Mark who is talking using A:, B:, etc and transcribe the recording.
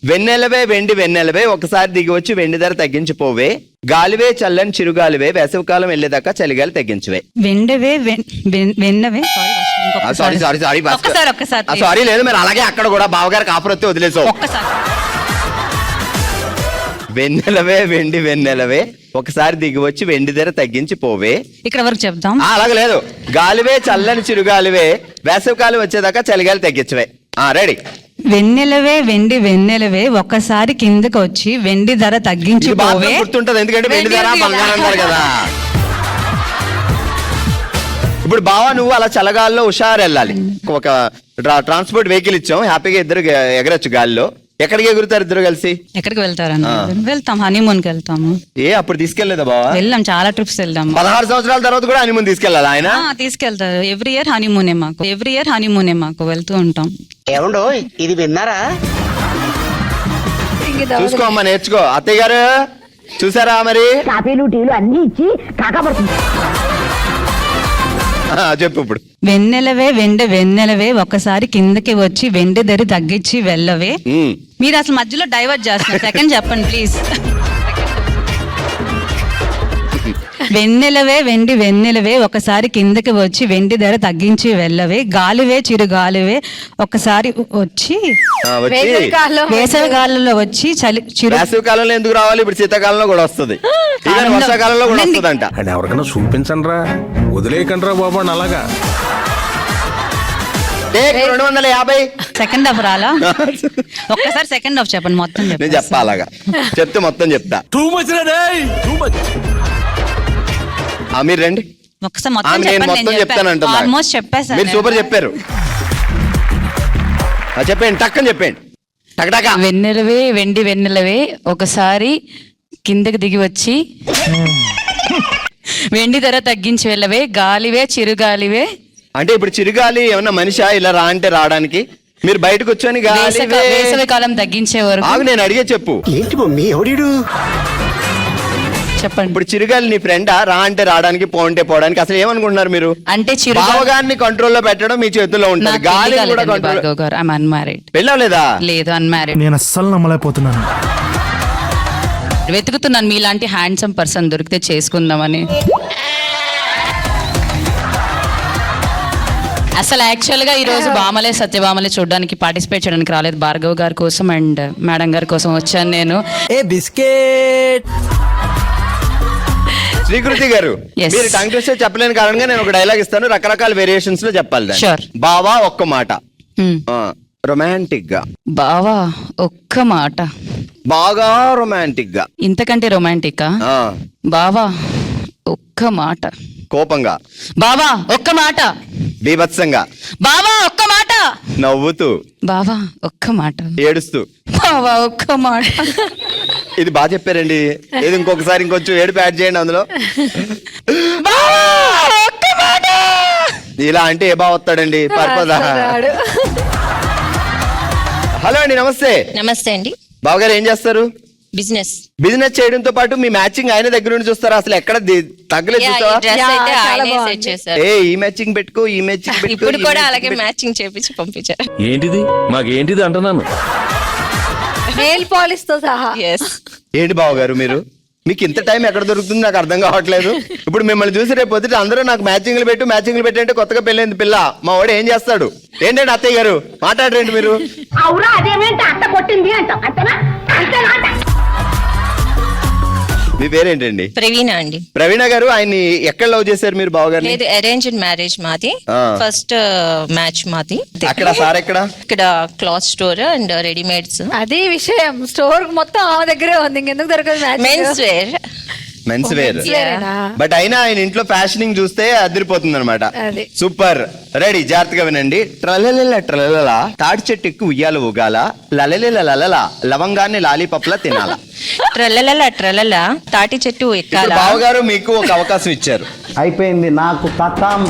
A: వెన్నెలవే వెండి వెన్నెలవే ఒకసారి దిగి వచ్చి వెండి ధర తగ్గించిపోవే, గాలివే చల్లని చిరుగాలివే వేసవికాలం వెళ్ళేదాకా చలిగాలి తగ్గించవే.
B: వెండవే వెన్నవే
A: సారీ సారీ సారీ
B: ఒక్కసారి
A: సారీ లేదు మీరు అలాగే అక్కడ కూడా బావగారికి ఆఫర్ వస్తే వదిలేసావు.
B: ఒక్కసారి
A: వెన్నెలవే వెండి వెన్నెలవే ఒకసారి దిగి వచ్చి వెండి ధర తగ్గించి పోవే.
B: ఇక్కడ వరకు చెప్తాం.
A: అలాగే లేదు. గాలివే చల్లని చిరుగాలివే వేసవికాలం వచ్చేదాకా చలిగాలి తగ్గించవే. రెడీ.
B: వెన్నెలవే వెండి వెన్నెలవే ఒక్కసారి కిందకి వచ్చి వెండి ధర తగ్గించి పోవే.
A: గుర్తుంటది ఎందుకంటే వెండి ధర బంగారం ధర కదా. ఇప్పుడు బావా నువ్వు అలా చల్లగాల్లో హుషారు వెళ్ళాలి. ఒక ట్రాన్స్పోర్ట్ వెహికల్ ఇచ్చాం, హ్యాపీగా ఇద్దరు ఎగరొచ్చు గాల్లో. ఎక్కడికి ఎగురుతారు ఇద్దరు కలిసి?
B: ఎక్కడికి వెళ్తారన్న? వెళ్తాం, హనీమూన్ కి వెళ్తాము.
A: అప్పుడు తీసుకెళ్లేదా బావా?
B: వెళ్ళాం, చాలా ట్రిప్స్ వెళ్దాం.
A: 16 సంవత్సరాల తర్వాత కూడా హనీమూన్ తీసుకెళ్ళాలి ఆయన?
B: తీసుకెళ్తారు. ఎవ్రీ ఇయర్ హనీమూనే మాకు వెళ్తూ ఉంటాం.
C: ఏమండో ఇది విన్నారా?
A: చూసుకో అమ్మా, నేర్చుకో. అత్తయ్య గారు చూసారా మరి?
C: కాఫీలు టీలు అన్ని ఇచ్చి కాకపడుతుంది.
A: చెప్పు ఇప్పుడు.
B: వెన్నెలవే వెన్నెలవే ఒకసారి కిందకి వచ్చి వెండి ధర తగ్గించి వెళ్ళవే. మీరు అసలు మధ్యలో డైవర్ట్ చేస్తున్నారు. సెకండ్ చెప్పండి ప్లీజ్. వెన్నెలవే వెన్నెలవే ఒకసారి కిందకి వచ్చి వెండి ధర తగ్గించి వెళ్ళవే, గాలివే చిరుగాలివే ఒకసారి వచ్చి వేసవికాలంలో వచ్చి
A: వేసవికాలంలో ఎందుకు రావాలి? ఇప్పుడు శీతాకాలంలో కూడా వస్తుంది, వర్షాకాలంలో కూడా వస్తుంది అంట.
D: ఎవరికైనా చూపించండి రా, వదిలేయకండి రా బాబు అలాగా.
A: 250.
B: సెకండ్ హాఫ్ రాలా? ఒక్కసారి సెకండ్ హాఫ్ చెప్పండి. మొత్తం
A: నేను చెప్పా అలాగా చెప్తే మొత్తం చెప్తా. మీరు రండి.
B: ఒకసారి
A: మొత్తం చెప్తాను.
B: ఆల్మోస్ట్ చెప్పేసాను.
A: మీరు సూపర్ చెప్పారు. చెప్పండి, టక్కని చెప్పండి. టక్.
E: వెన్నెలవే వెండి వెన్నెలవే ఒకసారి కిందకి దిగి వచ్చి వెండి ధర తగ్గించి వెళ్ళవే, గాలివే చిరుగాలివే.
A: అంటే ఇప్పుడు చిరుగాలి ఏమన్నా మనిషా ఇలా రా అంటే రావడానికి? మీరు బయటకు వచ్చాను
E: వేసవి కాలం తగ్గించే వరకు.
A: నేను అడిగే చెప్పు.
C: ఏంటి మమ్మీ ఎవడు?
E: చెప్పండి.
A: ఇప్పుడు చిరుగాలి నీ ఫ్రెండా? రా అంటే రావడానికి, పో అంటే పోవడానికి. అసలు ఏమనుకుంటున్నారు మీరు?
E: అంటే
A: చిరుగాలిని కంట్రోల్లో పెట్టడం మీ చేతుల్లో ఉంటుంది. గాలి కూడా
E: అన్మ్యారీడ్.
A: పెళ్ళవలేదా?
E: లేదు, అన్మ్యారీడ్.
F: నేను అస్సలు నమ్మలేకపోతున్నాను.
E: వెతుకుతున్నాను మీలాంటి హ్యాండ్సమ్ పర్సన్ దొరికితే చేసుకుందామని. అసలు యాక్చువల్ గా ఈ రోజు బామలే సత్యభామలే చూడడానికి పార్టిసిపేట్ చేయడానికి రాలేదు. భార్గవ్ గారి కోసం అండ్ మేడం గారి కోసం వచ్చాను నేను.
F: బిస్కెట్
A: శ్రీకృతి గారు, మీరు టంగ్ ట్విస్టర్ చెప్పలేని కారణంగా నేను ఒక డైలాగ్ ఇస్తాను, రకరకాల వేరియేషన్స్ లో చెప్పాలి. బావా ఒక్క మాట. రొమాంటిక్ గా.
E: బావా ఒక్క మాట.
A: బాగా రొమాంటిక్ గా.
E: ఇంతకంటే రొమాంటిక్. బావా ఒక్క మాట.
A: కోపంగా.
E: బావా ఒక్క మాట.
A: బీభత్సంగా.
E: బావా ఒక్క మాట.
A: నవ్వుతూ.
E: బావా ఒక్క మాట.
A: ఏడుస్తూ.
E: బావా ఒక్క మాట.
A: ఇది బాగా చెప్పారండి. ఏది ఇంకొకసారి ఇంకొంచెం ఏడుపు యాడ్ చేయండి అందులో. ఇలా అంటే ఏ బాగా వస్తాడండి? పర్పదా. హలో అండి, నమస్తే.
G: నమస్తే అండి.
A: బావగారు ఏం చేస్తారు?
G: బిజినెస్
A: చేయడంతో పాటు మీ మ్యాచింగ్ ఆయన దగ్గర నుండి చూస్తారా? అసలు ఎక్కడ తగ్గలేదు? ఈ మ్యాచింగ్ పెట్టుకో, ఈ మ్యాచింగ్ పెట్టుకో.
G: ఇప్పుడు కూడా అలాగే మ్యాచింగ్ చేపించి పంపించారు.
D: ఏంటిది మాకేంటిది అంటున్నాను.
H: నెయిల్ పాలిష్ తో సహా.
A: ఏంటి బావగారు మీరు? మీకు ఇంత టైం ఎక్కడ దొరుకుతుంది నాకు అర్థం కావట్లేదు. ఇప్పుడు మిమ్మల్ని చూసి రేపు పొద్దుట అందరూ నాకు మ్యాచింగ్లు పెట్టి అంటే కొత్తగా పెళ్ళైంది పిల్ల, మా వాడు ఏం చేస్తాడు? ఏంటంటే అత్తయ్య గారు మాట్లాడరేంటి మీరు? మీ పేరేంటండి?
G: ప్రవీణ అండి.
A: ప్రవీణ గారు, ఆయన్ని ఎక్కడ లవ్ చేశారు మీరు బావగారు?
G: లేదు, అరేంజ్డ్ మ్యారేజ్ మాది. ఫస్ట్ మ్యాచ్ మాది.
A: అక్కడ సార్ ఎక్కడ?
G: ఇక్కడ క్లాత్ స్టోర్ అండ్ రెడీమేడ్స్.
H: అది విషయం. స్టోర్ మొత్తం ఆ దగ్గరే ఉంది, ఇంకెందుకు దొరకదు?
A: Men's wear. బట్ అయినా ఆయన ఇంట్లో ఫ్యాషనింగ్ చూస్తే అదిరిపోతుంది అనమాట. సూపర్. రెడీ, జాగ్రత్తగా వినండి. ట్రలల తాటి చెట్టు ఎక్కి ఉయ్యాల ఊగాల, లలల లవంగాన్ని లాలీపప్లా తినాల.
G: ట్రలల తాటి చెట్టు ఎక్కాల.
A: బావగారు మీకు ఒక అవకాశం ఇచ్చారు.
C: అయిపోయింది నాకు కథం.